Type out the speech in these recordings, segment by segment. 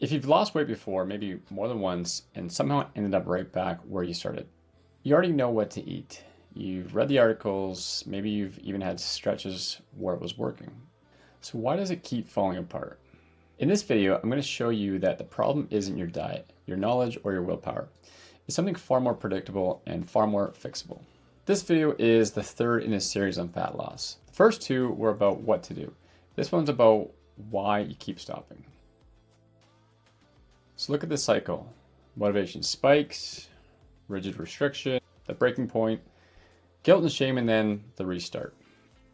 If you've lost weight before, maybe more than once, and somehow ended up right back where you started, you already know what to eat. You've read the articles, maybe you've even had stretches where it was working. So why does it keep falling apart? In this video, I'm going to show you that the problem isn't your diet, your knowledge, or your willpower. It's something far more predictable and far more fixable. This video is the third in a series on fat loss. The first two were about what to do. This one's about why you keep stopping. So look at this cycle. Motivation spikes, rigid restriction, the breaking point, guilt and shame, and then the restart.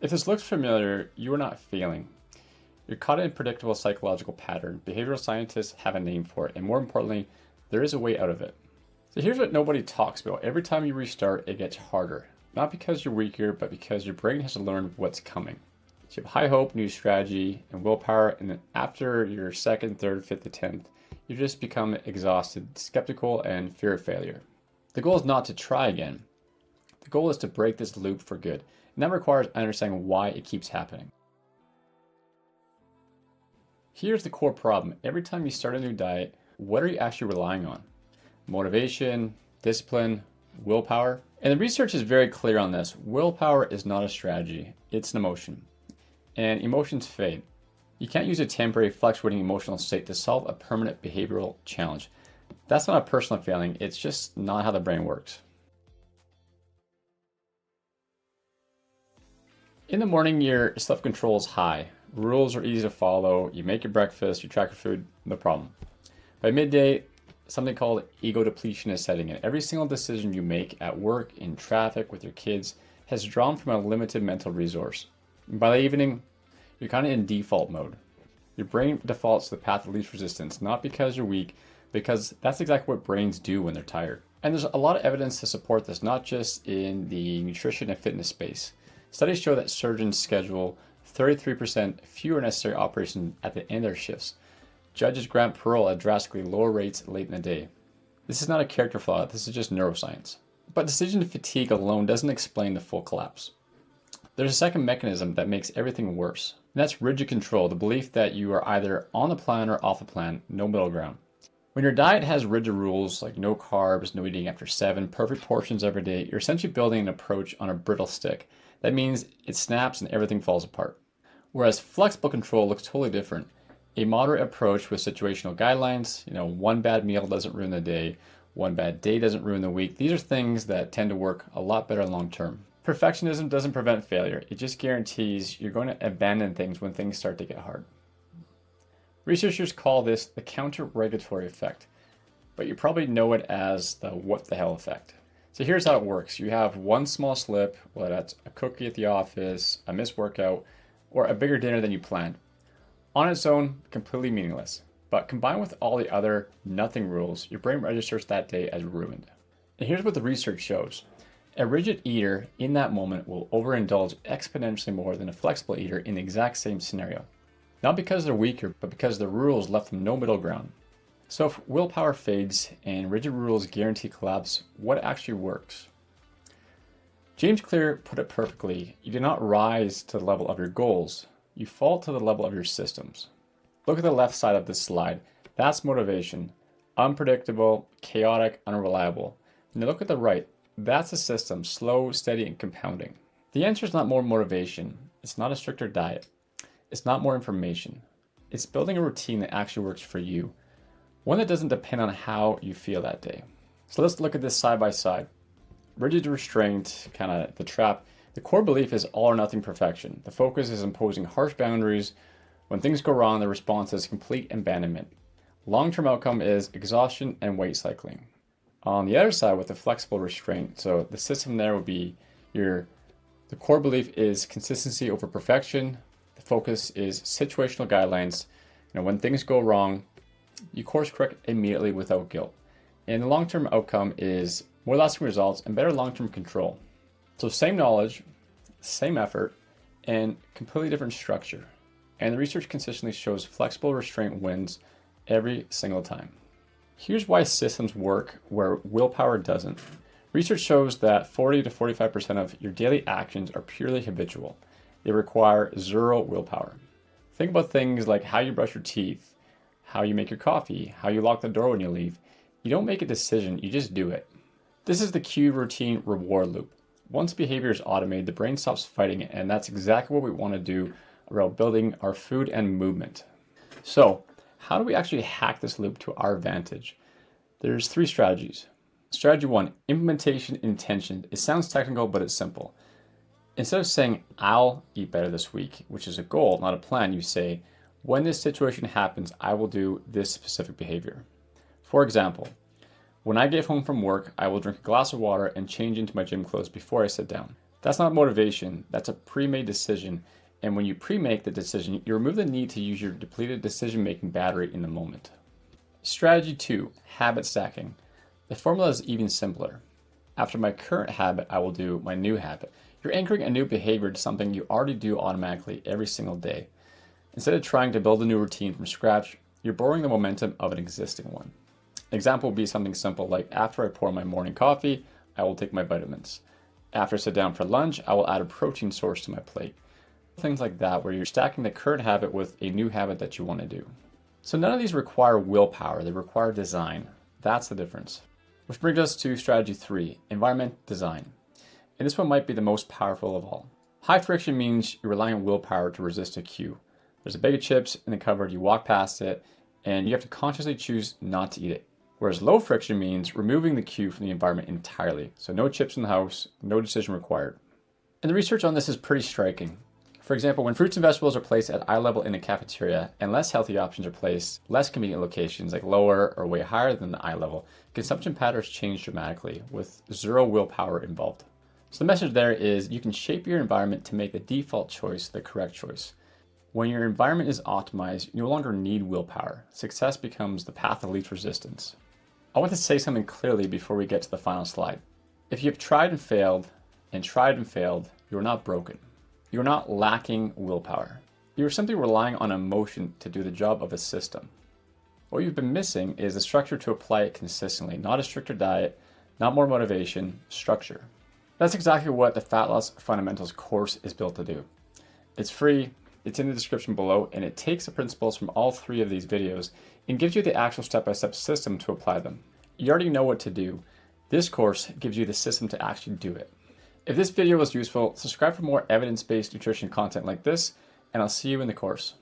If this looks familiar, you are not failing. You're caught in a predictable psychological pattern. Behavioral scientists have a name for it, and more importantly, there is a way out of it. So here's what nobody talks about. Every time you restart, it gets harder. Not because you're weaker, but because your brain has to learn what's coming. So you have high hope, new strategy, and willpower, and then after your second, third, fifth attempt, you just become exhausted, skeptical, and fear of failure. The goal is not to try again. The goal is to break this loop for good, and that requires understanding why it keeps happening. Here's the core problem. Every time you start a new diet, what are you actually relying on? Motivation, discipline, willpower? And the research is very clear on this. Willpower is not a strategy, it's an emotion. And emotions fade. You can't use a temporary fluctuating emotional state to solve a permanent behavioral challenge. That's not a personal failing, it's just not how the brain works. In the morning, your self-control is high. Rules are easy to follow. You make your breakfast, you track your food, no problem. By midday, something called ego depletion is setting in. Every single decision you make at work, in traffic, with your kids, has drawn from a limited mental resource. And by the evening, you're kind of in default mode. Your brain defaults to the path of least resistance, not because you're weak, because that's exactly what brains do when they're tired. And there's a lot of evidence to support this, not just in the nutrition and fitness space. Studies show that surgeons schedule 33% fewer necessary operations at the end of their shifts. Judges grant parole at drastically lower rates late in the day. This is not a character flaw, this is just neuroscience. But decision fatigue alone doesn't explain the full collapse. There's a second mechanism that makes everything worse, and that's rigid control, the belief that you are either on the plan or off the plan, no middle ground. When your diet has rigid rules like no carbs, no eating after 7, perfect portions every day, you're essentially building an approach on a brittle stick. That means it snaps and everything falls apart. Whereas flexible control looks totally different. A moderate approach with situational guidelines, one bad meal doesn't ruin the day, one bad day doesn't ruin the week. These are things that tend to work a lot better long term. Perfectionism doesn't prevent failure. It just guarantees you're going to abandon things when things start to get hard. Researchers call this the counter-regulatory effect, but you probably know it as the what the hell effect. So here's how it works. You have one small slip, whether that's a cookie at the office, a missed workout, or a bigger dinner than you planned. On its own, completely meaningless. But combined with all the other nothing rules, your brain registers that day as ruined. And here's what the research shows. A rigid eater in that moment will overindulge exponentially more than a flexible eater in the exact same scenario. Not because they're weaker, but because the rules left them no middle ground. So if willpower fades and rigid rules guarantee collapse, what actually works? James Clear put it perfectly. You do not rise to the level of your goals. You fall to the level of your systems. Look at the left side of this slide. That's motivation. Unpredictable, chaotic, unreliable. Now look at the right. That's a system, slow, steady, and compounding. The answer is not more motivation. It's not a stricter diet. It's not more information. It's building a routine that actually works for you. One that doesn't depend on how you feel that day. So let's look at this side by side. Rigid restraint, kind of the trap. The core belief is all or nothing perfection. The focus is imposing harsh boundaries. When things go wrong, the response is complete abandonment. Long-term outcome is exhaustion and weight cycling. On the other side with the flexible restraint, so the system there would be the core belief is consistency over perfection. The focus is situational guidelines. When things go wrong, you course correct immediately without guilt. And the long-term outcome is more lasting results and better long-term control. So same knowledge, same effort, and completely different structure. And the research consistently shows flexible restraint wins every single time. Here's why systems work where willpower doesn't. Research shows that 40 to 45% of your daily actions are purely habitual. They require zero willpower. Think about things like how you brush your teeth, how you make your coffee, how you lock the door when you leave. You don't make a decision, you just do it. This is the cue, routine, reward loop. Once behavior is automated, the brain stops fighting it, and that's exactly what we want to do around building our food and movement. So, how do we actually hack this loop to our advantage? There's 3 strategies. Strategy 1, implementation intention. It sounds technical, but it's simple. Instead of saying, I'll eat better this week, which is a goal, not a plan, you say, when this situation happens, I will do this specific behavior. For example, when I get home from work, I will drink a glass of water and change into my gym clothes before I sit down. That's not motivation, that's a pre-made decision. And when you pre-make the decision, you remove the need to use your depleted decision-making battery in the moment. Strategy 2, habit stacking. The formula is even simpler. After my current habit, I will do my new habit. You're anchoring a new behavior to something you already do automatically every single day. Instead of trying to build a new routine from scratch, you're borrowing the momentum of an existing one. An example would be something simple like after I pour my morning coffee, I will take my vitamins. After I sit down for lunch, I will add a protein source to my plate. Things like that where you're stacking the current habit with a new habit that you want to do. So none of these require willpower, they require design. That's the difference. Which brings us to strategy 3, environment design. And this one might be the most powerful of all. High friction means you're relying on willpower to resist a cue. There's a bag of chips in the cupboard, you walk past it, and you have to consciously choose not to eat it. Whereas low friction means removing the cue from the environment entirely. So no chips in the house, no decision required. And the research on this is pretty striking. For example, when fruits and vegetables are placed at eye level in a cafeteria and less healthy options are placed, less convenient locations like lower or way higher than the eye level, consumption patterns change dramatically with 0 willpower involved. So the message there is you can shape your environment to make the default choice the correct choice. When your environment is optimized, you no longer need willpower. Success becomes the path of least resistance. I want to say something clearly before we get to the final slide. If you have tried and failed, you are not broken. You are not lacking willpower. You are simply relying on emotion to do the job of a system. What you've been missing is the structure to apply it consistently, not a stricter diet, not more motivation, structure. That's exactly what the Fat Loss Fundamentals course is built to do. It's free, it's in the description below, and it takes the principles from all 3 of these videos and gives you the actual step-by-step system to apply them. You already know what to do. This course gives you the system to actually do it. If this video was useful, subscribe for more evidence-based nutrition content like this, and I'll see you in the course.